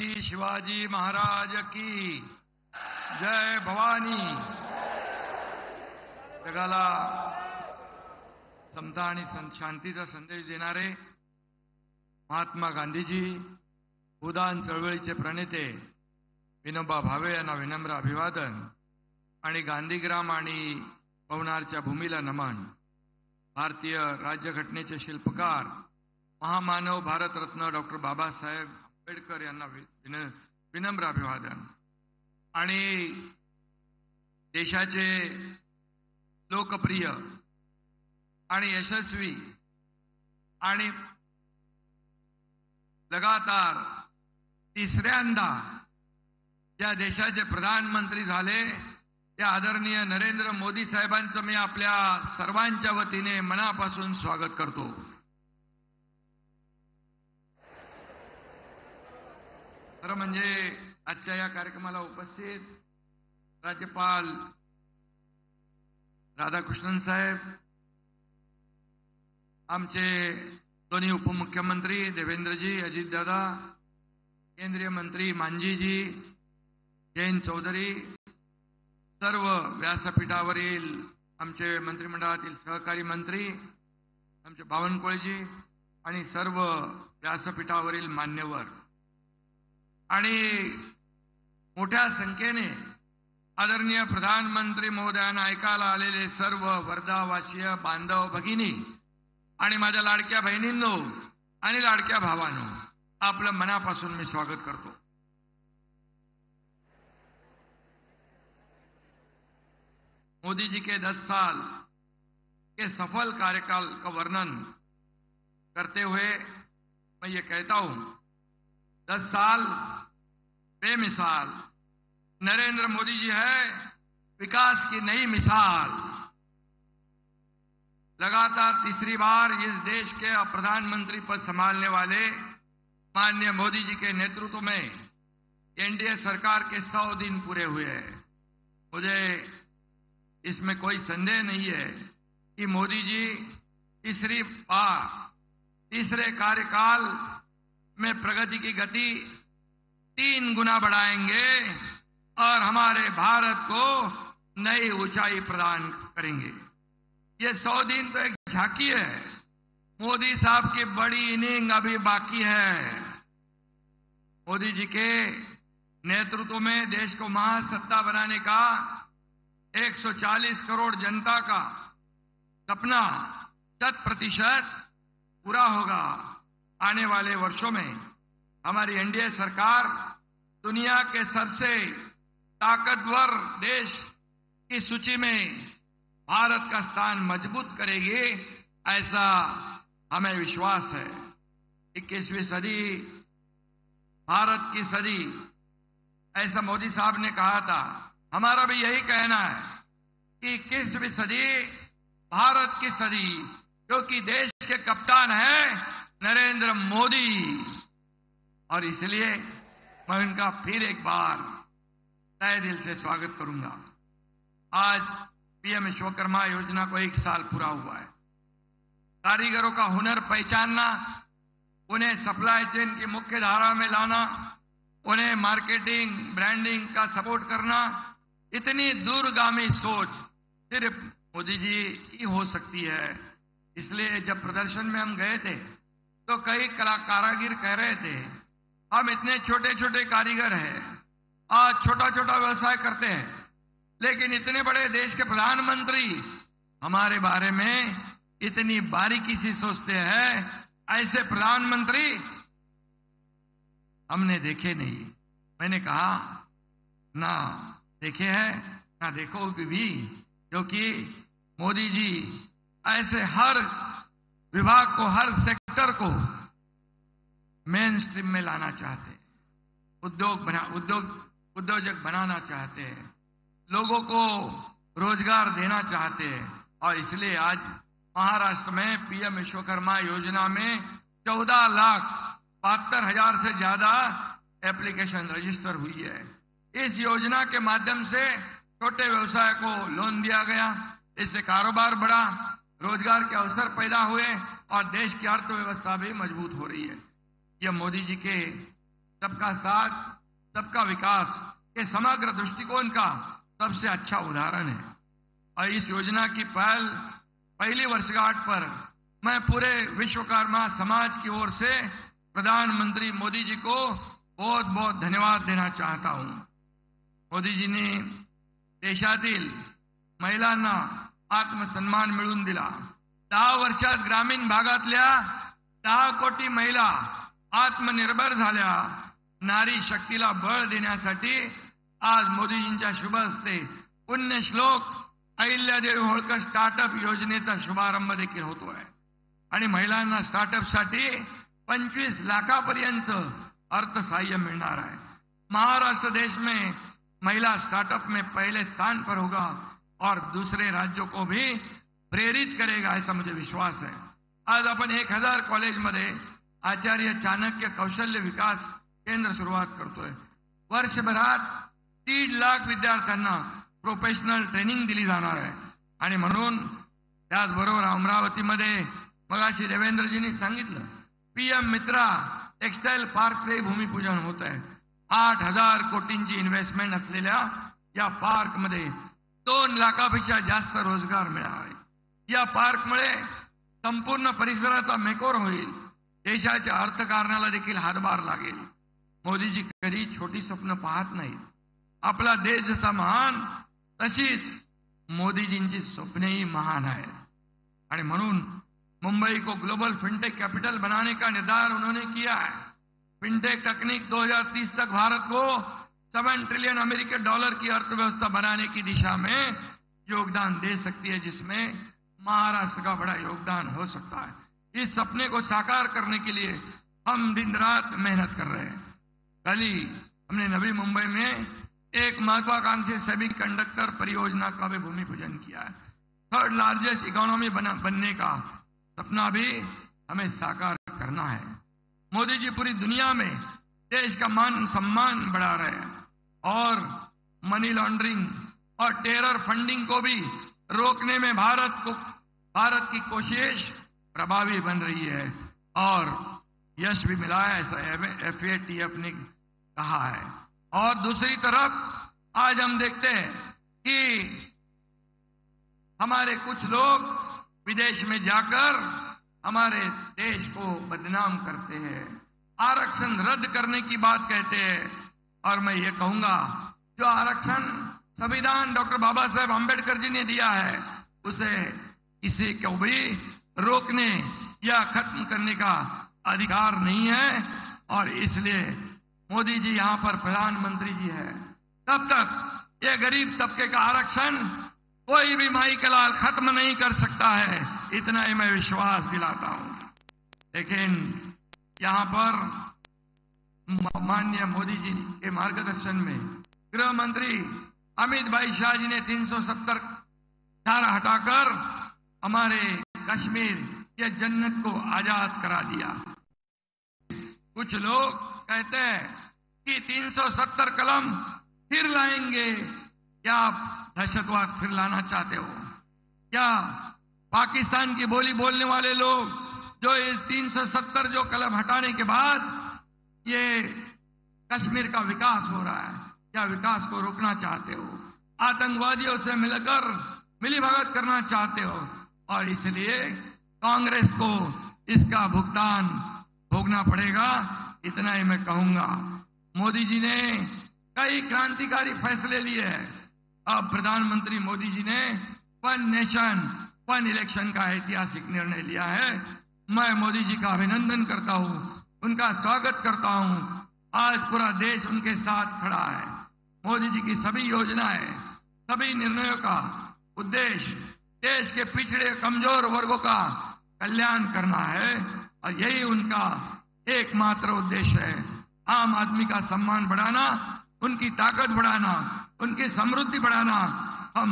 छत्रपति शिवाजी महाराज की जय भवानी। जगाला समता आणि शांतीचा संदेश देणारे महात्मा गांधीजी, भूदान चळवळीचे प्रणेते विनोबा भावे यांना विनम्र अभिवादन आणि गांधीग्राम आणि पवनारच्या भूमीला नमन। भारतीय राज्यघटनेचे शिल्पकार महामानव भारतरत्न डॉक्टर बाबासाहेब आंबेडकर यांना विनम्र अभिवादन आणि देशाचे लोकप्रिय आणि यशस्वी आणि लगातार तिसऱ्यांदा ज्या देशाचे प्रधानमंत्री झाले त्या आदरणीय नरेंद्र मोदी साहेबांचं मी आपल्या सर्वांच्या वतीने मनापासून स्वागत करतो। खरं म्हणजे आजच्या या कार्यक्रमाला उपस्थित राज्यपाल राधाकृष्णन साहेब, आमचे दोन्ही उपमुख्यमंत्री देवेंद्रजी, अजितदादा, केंद्रीय मंत्री मांझीजी, जयंत चौधरी, सर्व व्यासपीठावरील आमचे मंत्रिमंडळातील सहकारी मंत्री, आमचे बावनकुळेजी आणि सर्व व्यासपीठावरील मान्यवर आणि मोठ्या संख्येने आदरणीय प्रधानमंत्री महोदयांना ऐकायला आलेले सर्व वर्धावासीय बांधव भगिनी आणि माझ्या लाडक्या बहिणींनो आणि लाडक्या भावांनो, आपलं मनापासून मी स्वागत करतो। मोदी जी के 10 साल के सफल कार्यकाल का वर्णन करते हुए मैं ये कहता हूं, 10 साल बेमिसाल। नरेंद्र मोदी जी है विकास की नई मिसाल। लगातार तीसरी बार इस देश के प्रधानमंत्री पद संभालने वाले माननीय मोदी जी के नेतृत्व में एनडीए सरकार के 100 दिन पूरे हुए हैं। मुझे इसमें कोई संदेह नहीं है कि मोदी जी तीसरी बार तीसरे कार्यकाल में प्रगति की गति 3 गुना बढ़ाएंगे और हमारे भारत को नई ऊंचाई प्रदान करेंगे। ये 100 दिन तो एक झांकी है, मोदी साहब की बड़ी इनिंग अभी बाकी है। मोदी जी के नेतृत्व में देश को महासत्ता बनाने का 140 करोड़ जनता का सपना 100% पूरा होगा। आने वाले वर्षों में हमारी एनडीए सरकार दुनिया के सबसे ताकतवर देश की सूची में भारत का स्थान मजबूत करेगी, ऐसा हमें विश्वास है। 21वीं सदी भारत की सदी, ऐसा मोदी साहब ने कहा था। हमारा भी यही कहना है कि 21वीं सदी भारत की सदी, क्योंकि देश के कप्तान है नरेंद्र मोदी, और इसलिए मैं उनका फिर एक बार तहे दिल से स्वागत करूंगा। आज पीएम विश्वकर्मा योजना को 1 साल पूरा हुआ है। कारीगरों का हुनर पहचानना, उन्हें सप्लाई चेन की मुख्य धारा में लाना, उन्हें मार्केटिंग ब्रांडिंग का सपोर्ट करना, इतनी दूरगामी सोच सिर्फ मोदी जी की हो सकती है। इसलिए जब प्रदर्शन में हम गए थे तो कई कारीगर कह रहे थे, हम इतने छोटे छोटे कारीगर हैं, आज छोटा छोटा व्यवसाय करते हैं, लेकिन इतने बड़े देश के प्रधानमंत्री हमारे बारे में इतनी बारीकी से सोचते हैं। ऐसे प्रधानमंत्री हमने देखे नहीं। मैंने कहा ना देखे हैं ना देखोगे भी, क्योंकि मोदी जी ऐसे हर विभाग को, हर सेक्टर को मेन स्ट्रीम में लाना चाहते हैं, उद्योजक बनाना चाहते हैं, लोगों को रोजगार देना चाहते हैं। और इसलिए आज महाराष्ट्र में पीएम विश्वकर्मा योजना में 14,72,000 से ज्यादा एप्लीकेशन रजिस्टर हुई है। इस योजना के माध्यम से छोटे व्यवसाय को लोन दिया गया, इससे कारोबार बढ़ा, रोजगार के अवसर पैदा हुए और देश की अर्थव्यवस्था भी मजबूत हो रही है। यह मोदी जी के सबका साथ, सबका विकास के समग्र दृष्टिकोण का सबसे अच्छा उदाहरण है। और इस योजना की पहली वर्षगांठ पर मैं पूरे विश्वकर्मा समाज की ओर से प्रधानमंत्री मोदी जी को बहुत बहुत धन्यवाद देना चाहता हूं। मोदी जी ने देशातील महिलांना आत्मसन्मान मिळवून दिला। 10 वर्षात ग्रामीण भागातल्या 10 कोटी महिला आत्मनिर्भर झाल्या। नारी शक्तीला बळ देण्यासाठी आज मोदीजींच्या शुभ हस्ते पुण्यश्लोक अहिल्यादेवी होळकर स्टार्टअप योजनेचा शुभारंभ देखील होतोय आणि महिलांना स्टार्टअपसाठी 25 लाखापर्यंत अर्थसहाय्य मिलणार है। महाराष्ट्र देश में महिला स्टार्टअप में पहले स्थान पर होगा और दूसरे राज्यों को भी प्रेरित करेगा, ऐसा मुझे विश्वास है। आज आपण 1000 कॉलेजमध्ये आचार्य चाणक्य कौशल्य विकास केंद्र सुरुवात करतोय। वर्षभरात 3 लाख विद्यार्थ्यांना प्रोफेशनल ट्रेनिंग दिली जाणार आहे आणि म्हणून त्याचबरोबर अमरावतीमध्ये मगाशी देवेंद्रजींनी सांगितलं पीएम मित्रा टेक्सटाईल पार्कचे भूमिपूजन होत आहे। 8,000 कोटींची इन्व्हेस्टमेंट असलेल्या या पार्कमध्ये 2 लाखापेक्षा जास्त रोजगार मिळणार आहे। या पार्कमुळे संपूर्ण परिसराचा मेकओव्हर होईल, देशाच्या अर्थकारणाला देखील हातभार लागेल। मोदीजी कधी छोटी स्वप्न पाहत नाहीत। आपला देश जसा महान तशीच मोदीजींची स्वप्नेही महान आहेत आणि म्हणून मुंबई को ग्लोबल फिनटेक कैपिटल बनाने का निर्धार उन्होंने किया है। फिनटेक तकनीक 2030 तक भारत को $7 ट्रिलियन अमेरिकी डॉलर की अर्थव्यवस्था बनाने की दिशा में योगदान दे सकती है, जिसमें महाराष्ट्र का बड़ा योगदान हो सकता है। इस सपने को साकार करने के लिए हम दिन रात मेहनत कर रहे हैं। कल ही हमने नवी मुंबई में एक महत्वाकांक्षी सेमीकंडक्टर परियोजना का भी भूमि पूजन किया है। 3rd लार्जेस्ट इकोनॉमी बनने का सपना भी हमें साकार करना है। मोदी जी पूरी दुनिया में देश का मान सम्मान बढ़ा रहे हैं और मनी लॉन्ड्रिंग और टेरर फंडिंग को भी रोकने में भारत की कोशिश प्रभावी बन रही है और यश भी मिला है, ऐसा FATF ने कहा है। और दूसरी तरफ आज हम देखते हैं कि हमारे कुछ लोग विदेश में जाकर हमारे देश को बदनाम करते हैं, आरक्षण रद्द करने की बात कहते हैं। और मैं ये कहूंगा, जो आरक्षण संविधान डॉक्टर बाबा साहेब आंबेडकर जी ने दिया है, उसे किसी को भी रोकने या खत्म करने का अधिकार नहीं है। और इसलिए मोदी जी यहां पर प्रधानमंत्री जी है, तब तक ये गरीब तबके का आरक्षण कोई भी माई का लाल खत्म नहीं कर सकता है, इतना ही मैं विश्वास दिलाता हूं। लेकिन यहां पर माननीय मोदी जी के मार्गदर्शन में गृह मंत्री अमित भाई शाह जी ने 370 धारा हटाकर हमारे कश्मीर के जन्नत को आजाद करा दिया। कुछ लोग कहते हैं कि 370 कलम फिर लाएंगे। क्या आप दहशतवाद फिर लाना चाहते हो? क्या पाकिस्तान की बोली बोलने वाले लोग जो इस 370 जो कलम हटाने के बाद ये कश्मीर का विकास हो रहा है, क्या विकास को रोकना चाहते हो? आतंकवादियों से मिलकर मिलीभगत करना चाहते हो? और इसलिए कांग्रेस को इसका भुगतान भोगना पड़ेगा, इतना ही मैं कहूंगा। मोदी जी ने कई क्रांतिकारी फैसले लिए हैं। अब प्रधानमंत्री मोदी जी ने 1 नेशन 1 इलेक्शन का ऐतिहासिक निर्णय लिया है। मैं मोदी जी का अभिनंदन करता हूं, उनका स्वागत करता हूं। आज पूरा देश उनके साथ खड़ा है। मोदी जी की सभी योजनाएं, सभी निर्णयों का उद्देश्य देश के पिछड़े कमजोर वर्गों का कल्याण करना है और यही उनका एकमात्र उद्देश्य है। आम आदमी का सम्मान बढ़ाना, उनकी ताकत बढ़ाना, उनकी समृद्धि बढ़ाना। हम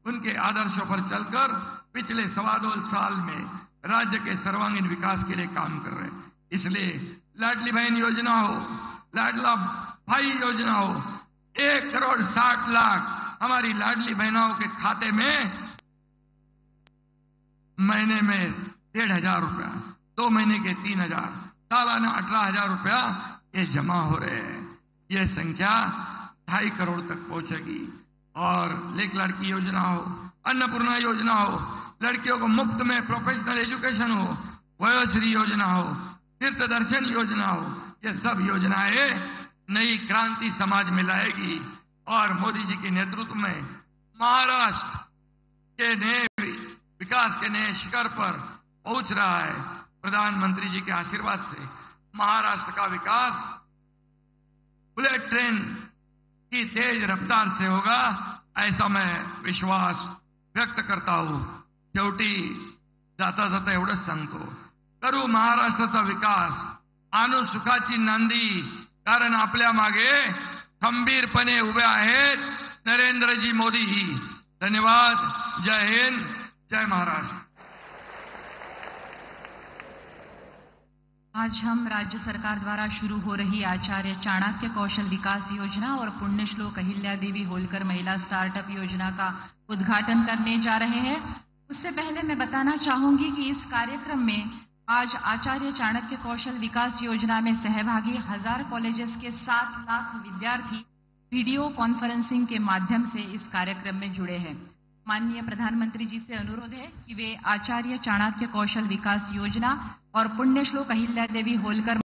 उनके आदर्शों पर चलकर पिछले 2.25 साल में राज्य के सर्वांगीण विकास के लिए काम कर रहे हैं। इसलिए लाडली बहन योजना हो, लाडला भाई योजना हो, 1 करोड़ 60 लाख हमारी लाडली बहनों के खाते में महीने में 1,500 रुपया, 2 महीने के 3,000, सालाना 18,000 रुपया ये जमा हो रहे हैं। ये संख्या 2.5 करोड़ तक पहुंचेगी। और एक लड़की योजना हो, अन्नपूर्णा योजना हो, लड़कियों को मुफ्त में प्रोफेशनल एजुकेशन हो, वयोश्री योजना हो, तीर्थ दर्शन योजना हो, ये सब योजनाएं नई क्रांति समाज में लाएगी। और मोदी जी के नेतृत्व में महाराष्ट्र के नए विकास के नए शिखर पर पहुंच रहा है। प्रधानमंत्री जी के आशीर्वाद से महाराष्ट्र का विकास बुलेट ट्रेन की तेज रफ्तार से होगा, ऐसा मैं विश्वास व्यक्त करता हूं। शेवटी जाता जाता एवढंच सांगतो, करू महाराष्ट्राचा विकास, आणू सुखाची नांदी, कारण आपल्या मागे खंबीरपणे उभे आहेत नरेंद्रजी मोदी ही। धन्यवाद। जय हिंद, जय महाराष्ट्र। आज हम राज्य सरकार द्वारा शुरू हो रही आचार्य चाणक्य कौशल विकास योजना और पुण्यश्लोक अहिल्यादेवी होलकर महिला स्टार्टअप योजना का उद्घाटन करने जा रहे हैं। उससे पहले मैं बताना चाहूंगी कि इस कार्यक्रम में आज आचार्य चाणक्य कौशल विकास योजना में सहभागी 1000 कॉलेजेस के 7 लाख विद्यार्थी वीडियो कॉन्फ्रेंसिंग के माध्यम से इस कार्यक्रम में जुड़े हैं। माननीय प्रधानमंत्री जी से अनुरोध है कि वे आचार्य चाणक्य कौशल विकास योजना और पुण्यश्लोक अहिल्यादेवी होलकर